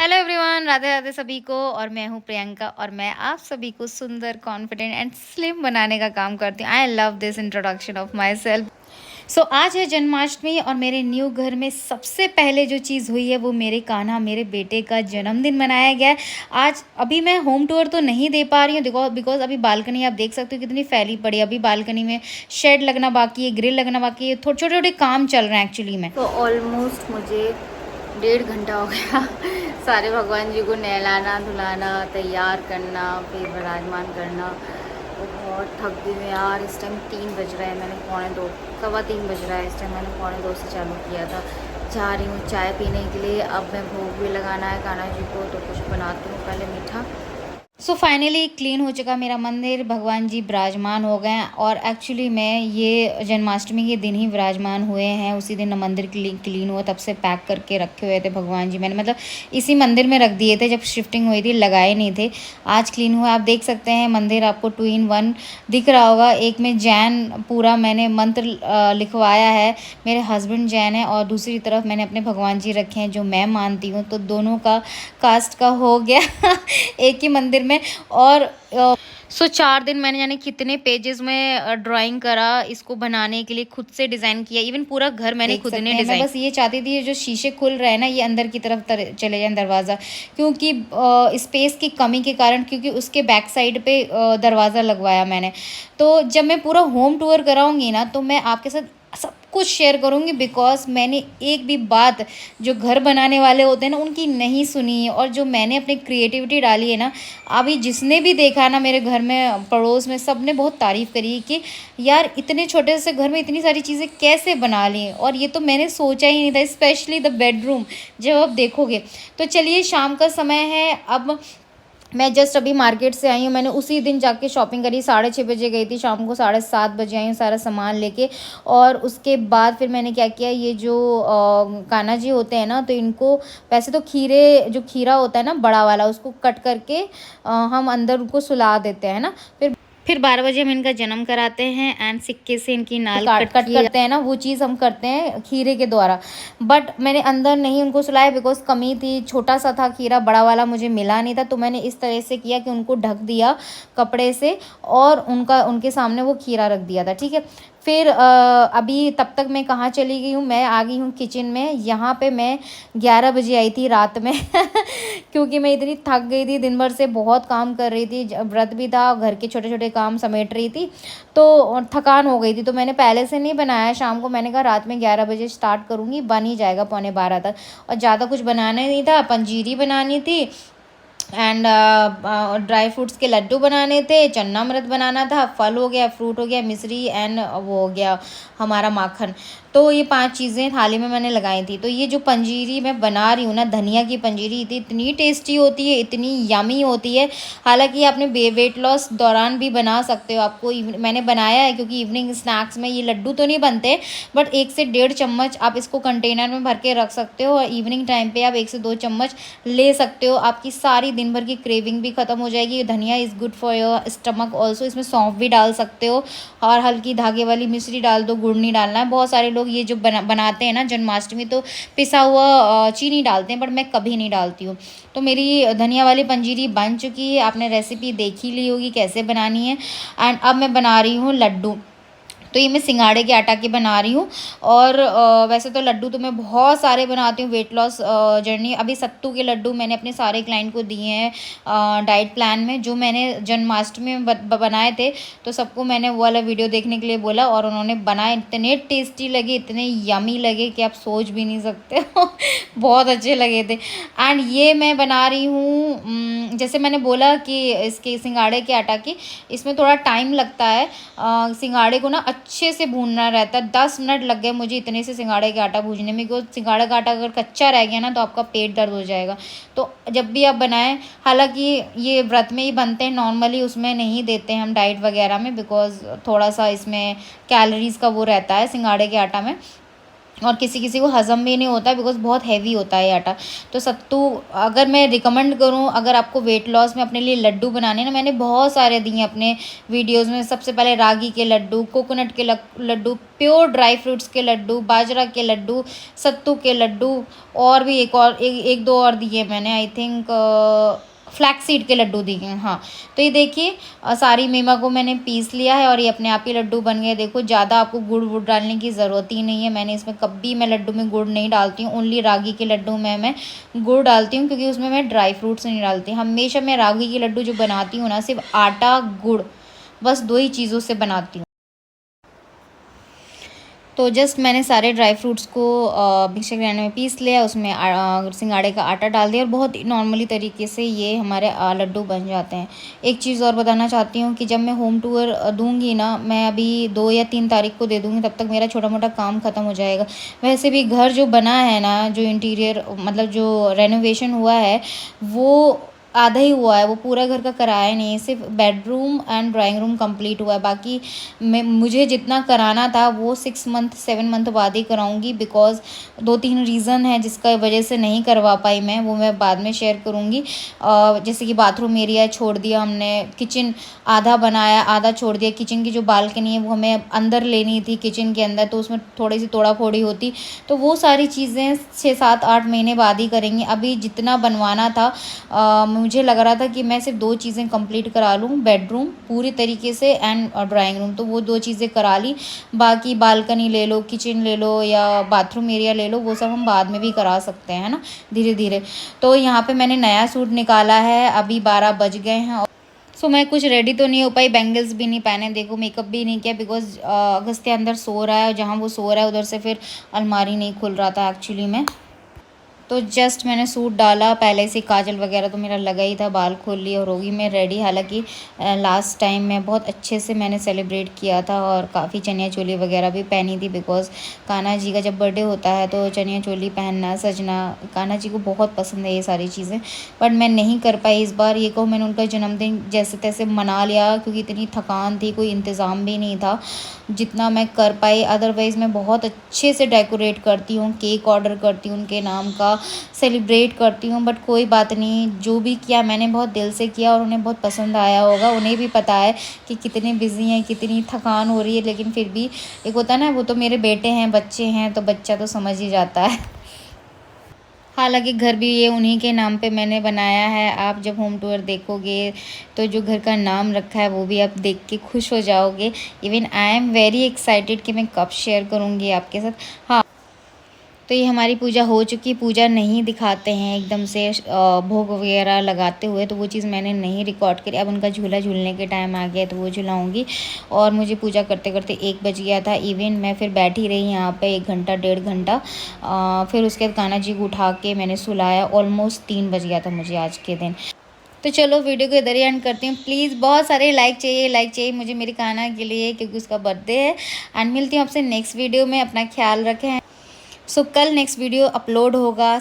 Hello everyone, Radhe Radhe सभी को। और मैं हूँ प्रियंका और मैं आप सभी को सुंदर, कॉन्फिडेंट एंड स्लिम बनाने का काम करती हूँ। I love this introduction of myself. So आज है जन्माष्टमी और मेरे न्यू घर में सबसे पहले जो चीज़ हुई है वो मेरे कान्हा, मेरे बेटे का जन्मदिन मनाया गया है आज। अभी मैं होम टूर तो नहीं दे पा रही हूँ बिकॉज अभी बालकनी आप देख सकते हो कितनी फैली पड़ी है। अभी बालकनी में शेड लगना बाकी है, ग्रिल लगना बाकी है, थोड़े छोटे छोटे काम चल रहे हैं एक्चुअली में। तो ऑलमोस्ट मुझे 1.5 घंटा हो गया सारे भगवान जी को नहलाना धुलाना, तैयार करना, फिर विराजमान करना। तो बहुत थक गई मैं यार। इस टाइम 3 बज रहा है, मैंने 2:45 3 बज रहा है इस टाइम, मैंने 2:45 से चालू किया था। जा रही हूँ चाय पीने के लिए। अब मैं भोग भी लगाना है कान्हा जी को, तो कुछ बनाती हूँ पहले मीठा। सो फाइनली क्लीन हो चुका मेरा मंदिर, भगवान जी विराजमान हो गए हैं। और एक्चुअली मैं ये जन्माष्टमी के दिन ही विराजमान हुए हैं, उसी दिन मंदिर क्लीन हुआ, तब से पैक करके रखे हुए थे भगवान जी। मैंने मतलब इसी मंदिर में रख दिए थे जब शिफ्टिंग हुई थी, लगाए नहीं थे। आज क्लीन हुआ। आप देख सकते हैं मंदिर आपको 2 in 1 दिख रहा होगा। एक में जैन पूरा मैंने मंत्र लिखवाया है, मेरे हस्बैंड जैन है, और दूसरी तरफ मैंने अपने भगवान जी रखे हैं जो मैं मानती हूँ। तो दोनों का कास्ट का हो गया एक ही मंदिर में। और 4 दिन मैंने यानी कितने पेजेस में ड्राइंग करा इसको बनाने के लिए, खुद से डिज़ाइन किया। इवन पूरा घर मैंने खुद ने डिज़ाइन। मैं बस ये चाहती थी जो शीशे खुल रहे हैं ना, ये अंदर की तरफ चले जाए दरवाज़ा, क्योंकि स्पेस की कमी के कारण, क्योंकि उसके बैक साइड पे दरवाज़ा लगवाया मैंने। तो जब मैं पूरा होम टूर कराऊंगी ना तो मैं आपके साथ सब कुछ शेयर करूंगी, बिकॉज मैंने एक भी बात जो घर बनाने वाले होते हैं ना उनकी नहीं सुनी है। और जो मैंने अपनी क्रिएटिविटी डाली है ना, अभी जिसने भी देखा ना मेरे घर में, पड़ोस में, सब ने बहुत तारीफ़ करी है कि यार इतने छोटे से घर में इतनी सारी चीज़ें कैसे बना ली। और ये तो मैंने सोचा ही नहीं था, स्पेशली द बेडरूम जब आप देखोगे। तो चलिए, शाम का समय है। अब मैं जस्ट अभी मार्केट से आई हूँ। मैंने उसी दिन जाके शॉपिंग करी, 6:30 बजे गई थी, शाम को 7:30 बजे आई हूँ सारा सामान लेके। और उसके बाद फिर मैंने क्या किया, ये जो कान्हा जी होते हैं ना, तो इनको वैसे तो जो खीरा होता है ना बड़ा वाला, उसको कट करके हम अंदर उनको सुला देते हैं ना। फिर 12 बजे हम इनका जन्म कराते हैं एंड सिक्के से इनकी नाल कट करते हैं ना, वो चीज़ हम करते हैं खीरे के द्वारा। बट मैंने अंदर नहीं उनको सुलाया, बिकॉज कमी थी, छोटा सा था खीरा, बड़ा वाला मुझे मिला नहीं था। तो मैंने इस तरह से किया कि उनको ढक दिया कपड़े से और उनके सामने वो खीरा रख दिया था, ठीक है। फिर अभी तब तक मैं कहाँ चली गई हूँ, मैं आ गई हूँ किचन में। यहाँ पे मैं 11 बजे आई थी रात में क्योंकि मैं इतनी थक गई थी, दिन भर से बहुत काम कर रही थी, व्रत भी था, घर के छोटे छोटे काम समेट रही थी, तो थकान हो गई थी। तो मैंने पहले से नहीं बनाया शाम को, मैंने कहा रात में 11 बजे स्टार्ट करूँगी, बन ही जाएगा 11:15 तक। और ज़्यादा कुछ बनाना ही नहीं था, पंजीरी बनानी थी एंड ड्राई फ्रूट्स के लड्डू बनाने थे, चन्नामृत बनाना था, फल हो गया, फ्रूट हो गया, मिश्री एंड वो हो गया हमारा माखन। तो ये 5 चीज़ें थाली में मैंने लगाई थी। तो ये जो पंजीरी मैं बना रही हूँ ना, धनिया की पंजीरी, इतनी टेस्टी होती है, इतनी यमी होती है। हालांकि आपने वेट लॉस दौरान भी बना सकते हो। आपको मैंने बनाया है क्योंकि इवनिंग स्नैक्स में ये लड्डू तो नहीं बनते, बट 1 से 1.5 चम्मच आप इसको कंटेनर में भर के रख सकते हो और इवनिंग टाइम पे आप 1 से 2 चम्मच ले सकते हो। आपकी सारी दिन भर की क्रेविंग भी ख़त्म हो जाएगी। धनिया is good for your stomach also. इसमें सौंफ भी डाल सकते हो और हल्की धागे वाली मिश्री डाल दो, गुड़ नहीं डालना है। बहुत सारे लोग ये जो बनाते हैं ना जन्माष्टमी, तो पिसा हुआ चीनी डालते हैं, बट मैं कभी नहीं डालती हूँ। तो मेरी धनिया वाली पंजीरी बन चुकी है, आपने रेसिपी देख ही ली होगी कैसे बनानी है। एंड अब मैं बना रही हूँ लड्डू। तो ये मैं सिंगाड़े के आटा की बना रही हूँ। और वैसे तो लड्डू तो मैं बहुत सारे बनाती हूँ वेट लॉस जर्नी। अभी सत्तू के लड्डू मैंने अपने सारे क्लाइंट को दिए हैं डाइट प्लान में, जो मैंने जन्माष्टमी में बनाए थे। तो सबको मैंने वो वाला वीडियो देखने के लिए बोला और उन्होंने बनाए, इतने टेस्टी लगे, इतने यमी लगे कि आप सोच भी नहीं सकते हो बहुत अच्छे लगे थे। एंड ये मैं बना रही हूँ, जैसे मैंने बोला कि इसके सिंगाड़े के आटा की, इसमें थोड़ा टाइम लगता है। सिंगाड़े को ना अच्छे से भूनना रहता है। 10 मिनट लग गए मुझे इतने से सिंगाड़े का आटा भूनने में, क्योंकि सिंगाड़े का आटा अगर कच्चा रह गया ना तो आपका पेट दर्द हो जाएगा। तो जब भी आप बनाएं, हालांकि ये व्रत में ही बनते हैं, नॉर्मली उसमें नहीं देते हैं हम डाइट वगैरह में, बिकॉज थोड़ा सा इसमें कैलोरीज का वो रहता है सिंगाड़े के आटा में। और किसी किसी को हज़म भी नहीं होता बिकॉज़ बहुत हैवी होता है ये आटा। तो सत्तू अगर मैं रिकमेंड करूँ, अगर आपको वेट लॉस में अपने लिए लड्डू बनाने ना, मैंने बहुत सारे दिए अपने वीडियोज़ में। सबसे पहले रागी के लड्डू, कोकोनट के लड्डू, प्योर ड्राई फ्रूट्स के लड्डू, बाजरा के लड्डू, सत्तू के लड्डू, और भी एक दो और दिए मैंने, आई थिंक फ्लैक्सीड के लड्डू दिए हैं, हाँ। तो ये देखिए सारी मेवा को मैंने पीस लिया है और ये अपने आप ही लड्डू बन गए। देखो ज़्यादा आपको गुड़ वुड़ डालने की ज़रूरत ही नहीं है। मैंने इसमें कभी मैं लड्डू में गुड़ नहीं डालती हूँ, ओनली रागी के लड्डू में मैं गुड़ डालती हूँ, क्योंकि उसमें मैं ड्राई फ्रूट्स नहीं डालती। हमेशा मैं रागी के लड्डू जो बनाती हूँ ना, सिर्फ आटा गुड़, बस 2 ही चीज़ों से बनाती हूँ। तो जस्ट मैंने सारे ड्राई फ्रूट्स को मिक्सर ग्राइंडर में पीस लिया, उसमें सिंगाड़े का आटा डाल दिया और बहुत नॉर्मली तरीके से ये हमारे लड्डू बन जाते हैं। एक चीज़ और बताना चाहती हूँ कि जब मैं होम टूर दूंगी ना, मैं अभी 2 या 3 तारीख को दे दूँगी, तब तक मेरा छोटा मोटा काम ख़त्म हो जाएगा। वैसे भी घर जो बना है ना, जो इंटीरियर मतलब जो रेनोवेशन हुआ है, वो आधा ही हुआ है, वो पूरा घर का कराया नहीं है। सिर्फ bedroom and drawing room complete हुआ है। बाकी मुझे जितना कराना था वो 6 मंथ 7 मंथ बाद ही कराऊंगी, बिकॉज 2-3 रीज़न है जिसका वजह से नहीं करवा पाई मैं, वो मैं बाद में शेयर करूँगी। जैसे कि बाथरूम एरिया छोड़ दिया हमने, किचन आधा बनाया आधा छोड़ दिया। किचन की जो बालकनी है वो हमें अंदर लेनी थी किचन के अंदर, तो उसमें थोड़ी सी तोड़ा फोड़ी होती, तो वो सारी चीज़ें 6-7-8 महीने बाद ही करेंगे। अभी जितना बनवाना था मुझे लग रहा था कि मैं सिर्फ 2 चीज़ें कंप्लीट करा लूँ, बेडरूम पूरी तरीके से एंड ड्राइंग रूम, तो वो 2 चीज़ें करा ली। बाकी बालकनी ले लो, किचन ले लो या बाथरूम एरिया ले लो, वो सब हम बाद में भी करा सकते हैं ना, धीरे धीरे। तो यहाँ पे मैंने नया सूट निकाला है, अभी 12 बज गए हैं। सो मैं कुछ रेडी तो नहीं हो पाई, बैंगल्स भी नहीं पहने, देखो मेकअप भी नहीं किया, बिकॉज अगस्त्य अंदर सो रहा है और जहाँ वो सो रहा है उधर से फिर अलमारी नहीं खुल रहा था एक्चुअली में। तो जस्ट मैंने सूट डाला, पहले से काजल वगैरह तो मेरा लगा ही था, बाल खोल लिए और होगी मैं रेडी। हालांकि लास्ट टाइम मैं बहुत अच्छे से मैंने सेलिब्रेट किया था और काफ़ी चनिया चोली वगैरह भी पहनी थी, बिकॉज कान्हा जी का जब बर्थडे होता है तो चनिया चोली पहनना, सजना, कान्हा जी को बहुत पसंद है ये सारी चीज़ें। बट मैं नहीं कर पाई इस बार। ये कहूँ मैंने उनका जन्मदिन जैसे तैसे मना लिया, क्योंकि इतनी थकान थी, कोई इंतज़ाम भी नहीं था जितना मैं कर पाई। अदरवाइज़ मैं बहुत अच्छे से डेकोरेट करती हूँ, केक ऑर्डर करती हूँ उनके नाम का, सेलिब्रेट करती हूँ। बट कोई बात नहीं, जो भी किया मैंने बहुत दिल से किया और उन्हें बहुत पसंद आया होगा। उन्हें भी पता है कि कितने बिजी हैं, कितनी थकान हो रही है, लेकिन फिर भी एक होता है ना, वो तो मेरे बेटे हैं, बच्चे हैं, तो बच्चा तो समझ ही जाता है। हालांकि घर भी ये उन्हीं के नाम पे मैंने बनाया है। आप जब होम टूर देखोगे तो जो घर का नाम रखा है वो भी आप देख के खुश हो जाओगे। Even I am very excited कि मैं कब शेयर करूँगी आपके साथ। हाँ, तो ये हमारी पूजा हो चुकी। पूजा नहीं दिखाते हैं एकदम से भोग वगैरह लगाते हुए, तो वो चीज़ मैंने नहीं रिकॉर्ड करी। अब उनका झूला झूलने के टाइम आ गया तो वो झुलाऊँगी। और मुझे पूजा करते करते 1 बज गया था। इवन मैं फिर बैठी रही यहाँ पे 1 घंटा 1.5 घंटा। फिर उसके बाद कान्हा जी को उठा के मैंने सुलाया। ऑलमोस्ट 3 बज गया था मुझे आज के दिन। तो चलो वीडियो को इधर ही एंड करती हूँ। प्लीज़ बहुत सारे लाइक चाहिए मुझे मेरी कान्हा के लिए, क्योंकि उसका बर्थडे है। एंड मिलती हूँ आपसे नेक्स्ट वीडियो में। अपना ख्याल रखें। सो कल नेक्स्ट वीडियो अपलोड होगा।